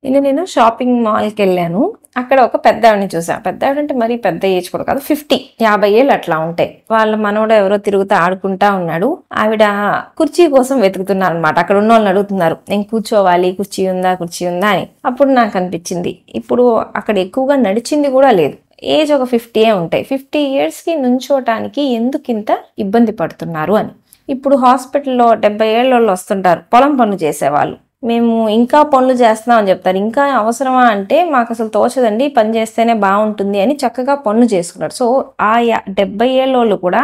నిన్న నేను షాపింగ్ మాల్కి వెళ్ళాను. అక్కడ ఒక పెద్ద ఆవిడని చూసా. పెద్ద ఆవిడ అంటే మరీ పెద్ద ఏజ్ కూడా కాదు, 50 ఏళ్ళు అట్లా ఉంటాయి. వాళ్ళ మనవడు ఎవరో తిరుగుతూ ఆడుకుంటా ఉన్నాడు. ఆవిడ కుర్చీ కోసం వెతుకుతున్నారు అనమాట. అక్కడ ఉన్న వాళ్ళని అడుగుతున్నారు, నేను కూర్చోవాలి, కుర్చీ ఉందా అని. అప్పుడు నాకు అనిపించింది, ఇప్పుడు అక్కడ ఎక్కువగా నడిచింది కూడా లేదు. ఏజ్ ఒక 50 ఉంటాయి. 50 yearsకి నుంచోటానికి ఎందుకు ఇంత ఇబ్బంది పడుతున్నారు అని. ఇప్పుడు హాస్పిటల్లో 70 ఏళ్ళ వాళ్ళు వస్తుంటారు, పొలం పనులు చేసేవాళ్ళు. మేము ఇంకా పనులు చేస్తున్నాం అని చెప్తారు. ఇంకా అవసరమా అంటే, మాకు అసలు తోచదండి, పని చేస్తేనే బాగుంటుంది అని చక్కగా పనులు చేసుకున్నారు. సో ఆ 70 ఏళ్ళోళ్ళు కూడా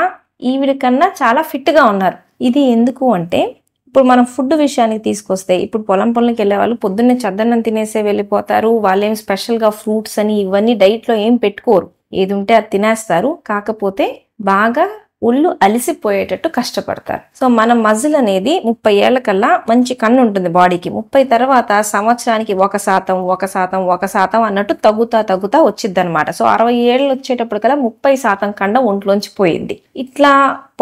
ఈవిడ కన్నా చాలా ఫిట్గా ఉన్నారు. ఇది ఎందుకు అంటే, ఇప్పుడు మనం ఫుడ్ విషయానికి తీసుకొస్తే, ఇప్పుడు పొలం పనులకి వెళ్ళే వాళ్ళు పొద్దున్నే చద్దన్నం తినేసే వెళ్ళిపోతారు. వాళ్ళేం స్పెషల్గా ఫ్రూట్స్ అని ఇవన్నీ డైట్లో ఏం పెట్టుకోరు, ఏది ఉంటే అది తినేస్తారు. కాకపోతే బాగా ఒళ్ళు అలిసిపోయేటట్టు కష్టపడతారు. సో మన మజిల్ అనేది 30 ఏళ్లకల్లా మంచి కన్ను ఉంటుంది బాడీకి. 30 తర్వాత సంవత్సరానికి 1% అన్నట్టు తగ్గుతా వచ్చిద్ది అనమాట. సో 60 ఏళ్ళు వచ్చేటప్పటికల్లా 30% కండ ఒంట్లోంచి పోయింది. ఇట్లా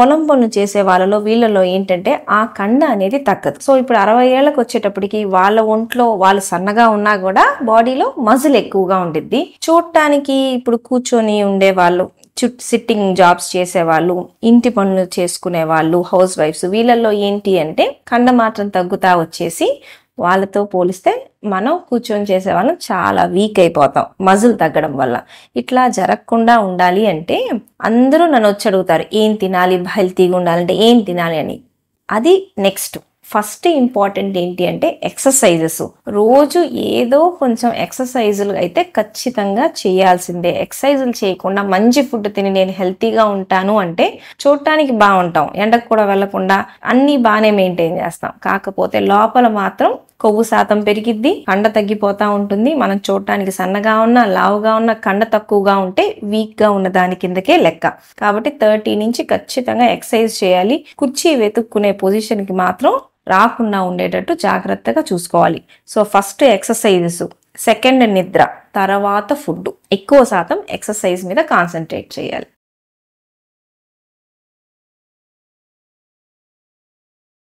పొలం పనులు చేసే వీళ్ళలో ఏంటంటే ఆ కండ అనేది తగ్గదు. సో ఇప్పుడు 60 ఏళ్ళకి వచ్చేటప్పటికి వాళ్ళ ఒంట్లో వాళ్ళు సన్నగా ఉన్నా కూడా బాడీలో మజిల్ ఎక్కువగా ఉండిద్ది. చూడటానికి ఇప్పుడు కూర్చొని ఉండేవాళ్ళు, సిట్టింగ్ జాబ్స్ చేసేవాళ్ళు, ఇంటి పనులు చేసుకునే వాళ్ళు, హౌస్ వైఫ్స్, వీళ్ళల్లో ఏంటి అంటే కండ మాత్రం తగ్గుతా వచ్చేసి వాళ్ళతో పోలిస్తే మనం కూర్చొని చేసేవాళ్ళం చాలా వీక్ అయిపోతాం మజిల్ తగ్గడం వల్ల. ఇట్లా జరగకుండా ఉండాలి అంటే అందరూ నన్ను వచ్చి అడుగుతారు, ఏం తినాలి, హెల్తీగా ఉండాలంటే ఏం తినాలి అని. అది నెక్స్ట్. ఫస్ట్ ఇంపార్టెంట్ ఏంటి అంటే ఎక్సర్సైజెస్. రోజు ఏదో కొంచెం ఎక్సర్సైజులు అయితే ఖచ్చితంగా చేయాల్సిందే. ఎక్సర్సైజులు చేయకుండా మంచి ఫుడ్ తిని నేను హెల్తీగా ఉంటాను అంటే చూడటానికి బాగుంటాం, ఎండకు కూడా వెళ్లకుండా అన్ని బాగానే మెయింటైన్ చేస్తాం. కాకపోతే లోపల మాత్రం కొవ్వు శాతం పెరిగిద్ది, కండ తగ్గిపోతా ఉంటుంది. మనం చూడటానికి సన్నగా ఉన్నా, లావుగా ఉన్నా, కండ తక్కువగా ఉంటే వీక్ గా ఉన్న దాని కిందకే లెక్క. కాబట్టి 30 నుంచి ఖచ్చితంగా ఎక్సర్సైజ్ చేయాలి. కుర్చీ వెతుక్కునే పొజిషన్కి మాత్రం రాకుండా ఉండేటట్టు జాగ్రత్తగా చూసుకోవాలి. సో ఫస్ట్ ఎక్సర్సైజెస్, సెకండ్ నిద్ర, తర్వాత ఫుడ్. ఎక్కువ శాతం ఎక్సర్సైజ్ మీద కాన్సన్ట్రేట్ చేయాలి.